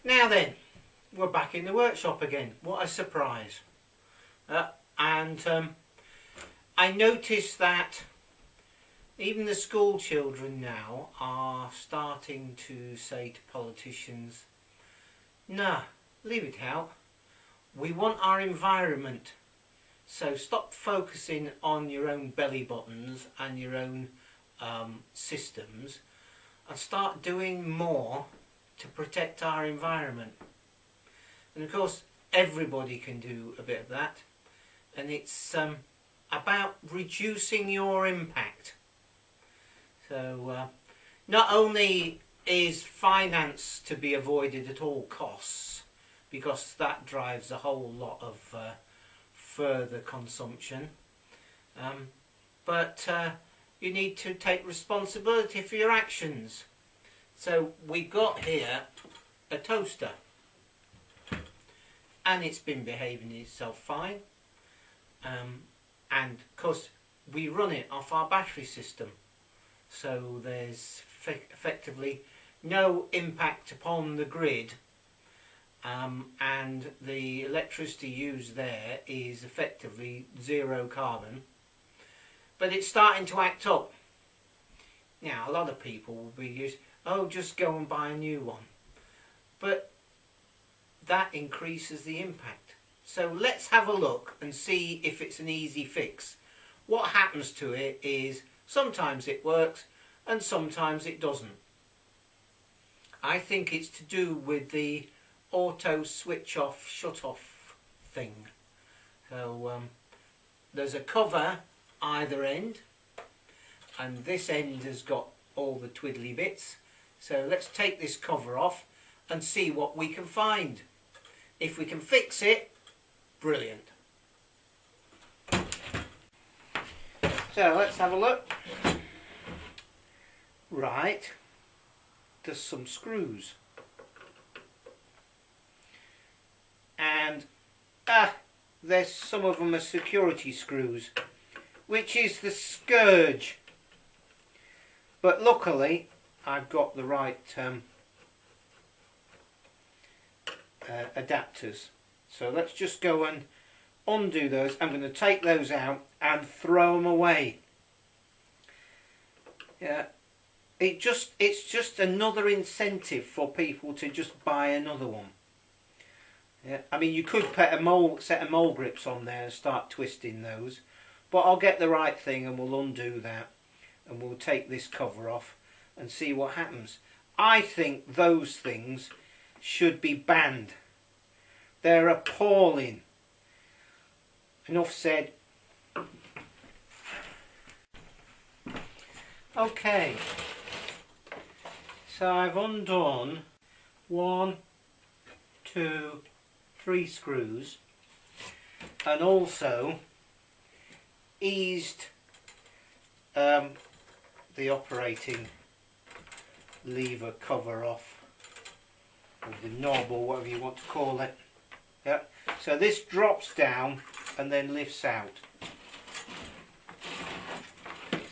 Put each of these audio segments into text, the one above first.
Now then, we're back in the workshop again. What a surprise. And I noticed that even the school children now are starting to say to politicians, nah, leave it out. We want our environment. So stop focusing on your own belly buttons and your own systems and start doing more to protect our environment. And of course everybody can do a bit of that, and it's about reducing your impact. So not only is finance to be avoided at all costs, because that drives a whole lot of further consumption, but you need to take responsibility for your actions. So we've got here a toaster, and it's been behaving itself fine, and of course we run it off our battery system, so there's effectively no impact upon the grid, and the electricity used there is effectively zero carbon, but it's starting to act up. Now a lot of people will be used, oh, just go and buy a new one, but that increases the impact. So let's have a look and see if it's an easy fix. What happens to it is sometimes it works and sometimes it doesn't. I think it's to do with the auto switch off shut off thing. So there's a cover either end, and this end has got all the twiddly bits. So let's take this cover off and see what we can find. If we can fix it, brilliant. So let's have a look. Right, there's some screws, and there's some of them are security screws, which is the scourge. But luckily I've got the right adapters. So let's just go and undo those. I'm going to take those out and throw them away. Yeah, it's just another incentive for people to just buy another one. Yeah, I mean, you could put a set of mole grips on there and start twisting those, but I'll get the right thing and we'll undo that, and we'll take this cover off and see what happens. I think those things should be banned. They're appalling. Enough said. Okay, so I've undone 1, 2, 3 screws, and also eased the operating lever cover off, or the knob, or whatever you want to call it. Yep. So this drops down and then lifts out.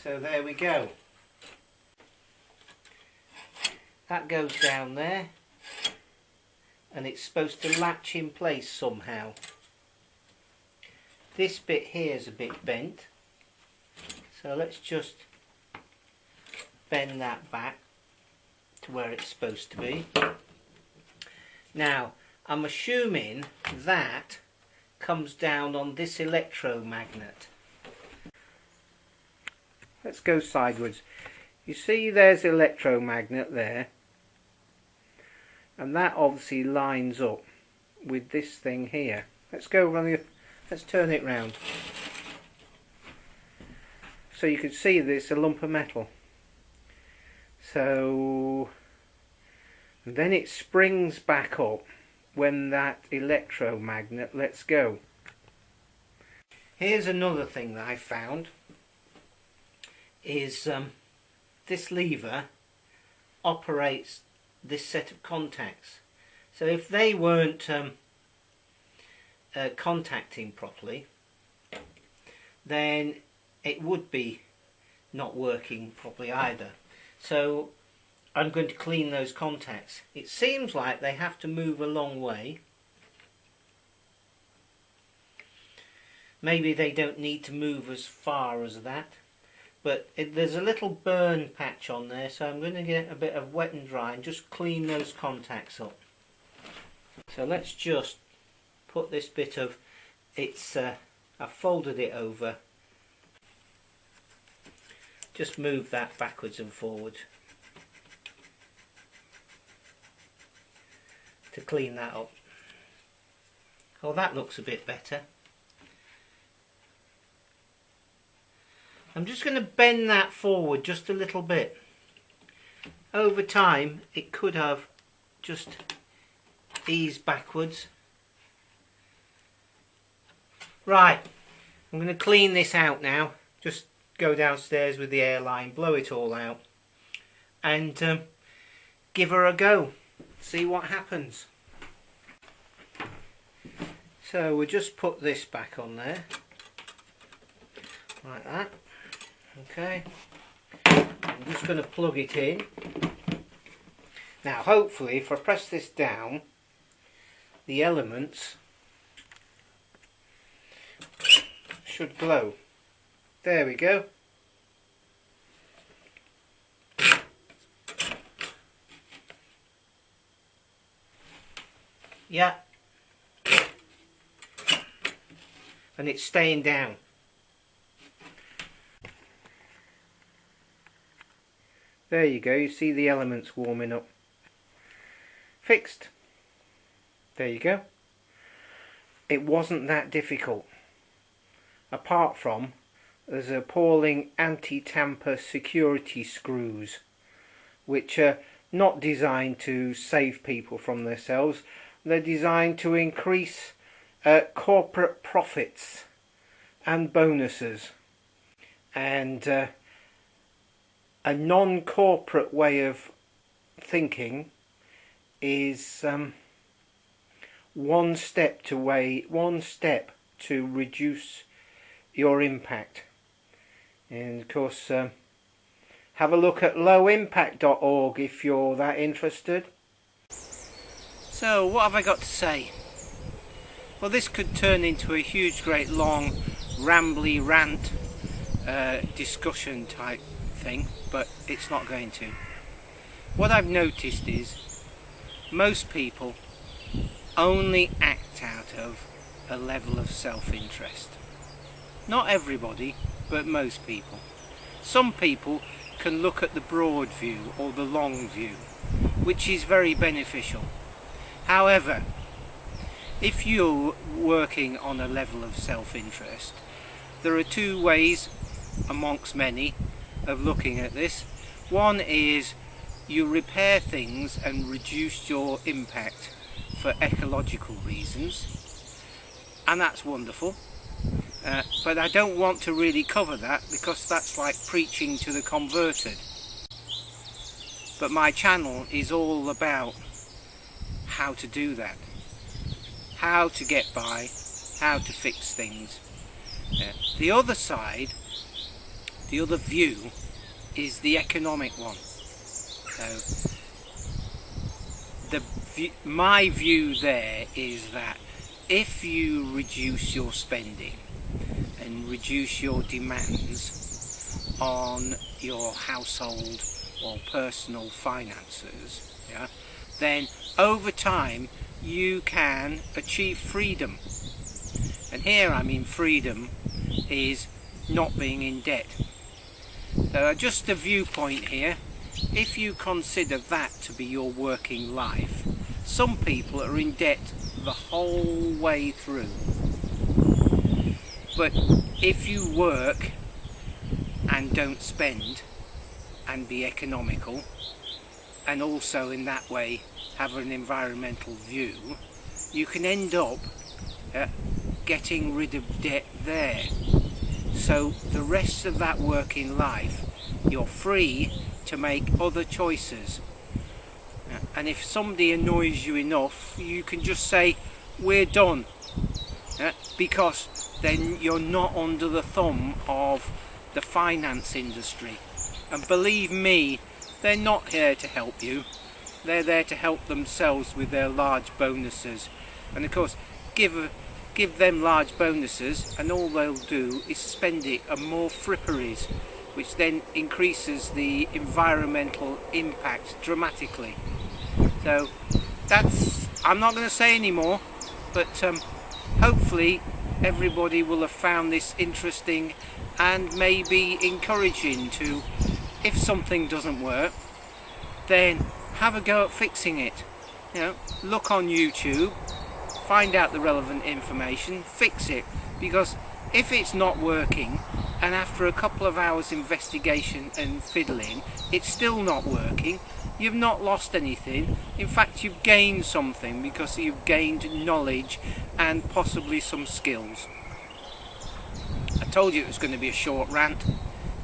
So there we go. That goes down there, and it's supposed to latch in place somehow. This bit here is a bit bent, so let's just bend that back to where it's supposed to be. Now I'm assuming that comes down on this electromagnet. Let's go sideways. You see there's the electromagnet there, and that obviously lines up with this thing here. Let's turn it round. So you can see that it's a lump of metal. So then it springs back up when that electromagnet lets go. Here's another thing that I found, is this lever operates this set of contacts. So if they weren't contacting properly, then it would be not working properly either. So I'm going to clean those contacts. It seems like they have to move a long way. Maybe they don't need to move as far as that, but there's a little burn patch on there, so I'm going to get a bit of wet and dry and just clean those contacts up. So let's just put this bit of, I've folded it over, just move that backwards and forwards to clean that up. Oh, that looks a bit better. I'm just going to bend that forward just a little bit. Over time it could have just eased backwards. Right, I'm going to clean this out now. Just go downstairs with the airline, blow it all out and give her a go. See what happens. So we'll just put this back on there like that. Okay, I'm just going to plug it in. Now hopefully if I press this down, the elements should glow. There we go. Yeah, and it's staying down. There you go, you see the elements warming up. Fixed. There you go. It wasn't that difficult. Apart from there's appalling anti-tamper security screws which are not designed to save people from themselves. They're designed to increase corporate profits and bonuses, and a non-corporate way of thinking is one step to reduce your impact. And of course have a look at lowimpact.org if you're that interested. So what have I got to say? Well, this could turn into a huge, great, long, rambly rant discussion type thing, but it's not going to. What I've noticed is most people only act out of a level of self-interest. Not everybody, but most people. Some people can look at the broad view or the long view, which is very beneficial. However, if you're working on a level of self-interest, there are two ways amongst many of looking at this. One is you repair things and reduce your impact for ecological reasons, and that's wonderful, but I don't want to really cover that because that's like preaching to the converted. But my channel is all about how to do that, how to get by, how to fix things. The other side, the other view, is the economic one. So my view there is that if you reduce your spending and reduce your demands on your household or personal finances, yeah, then over time you can achieve freedom. And here I mean freedom is not being in debt. Just a viewpoint here, if you consider that to be your working life, some people are in debt the whole way through. But if you work and don't spend and be economical, and also in that way have an environmental view, you can end up getting rid of debt there. So the rest of that working life you're free to make other choices, and if somebody annoys you enough you can just say we're done, because then you're not under the thumb of the finance industry. And believe me, they're not here to help you. They're there to help themselves with their large bonuses. And of course, give them large bonuses and all they'll do is spend it on more fripperies, which then increases the environmental impact dramatically. So I'm not going to say any more, but hopefully everybody will have found this interesting and maybe encouraging to, if something doesn't work, then have a go at fixing it. You know, look on YouTube, find out the relevant information, fix it, because if it's not working and after a couple of hours investigation and fiddling it's still not working, you've not lost anything. In fact, you've gained something, because you've gained knowledge and possibly some skills. I told you it was going to be a short rant.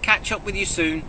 Catch up with you soon.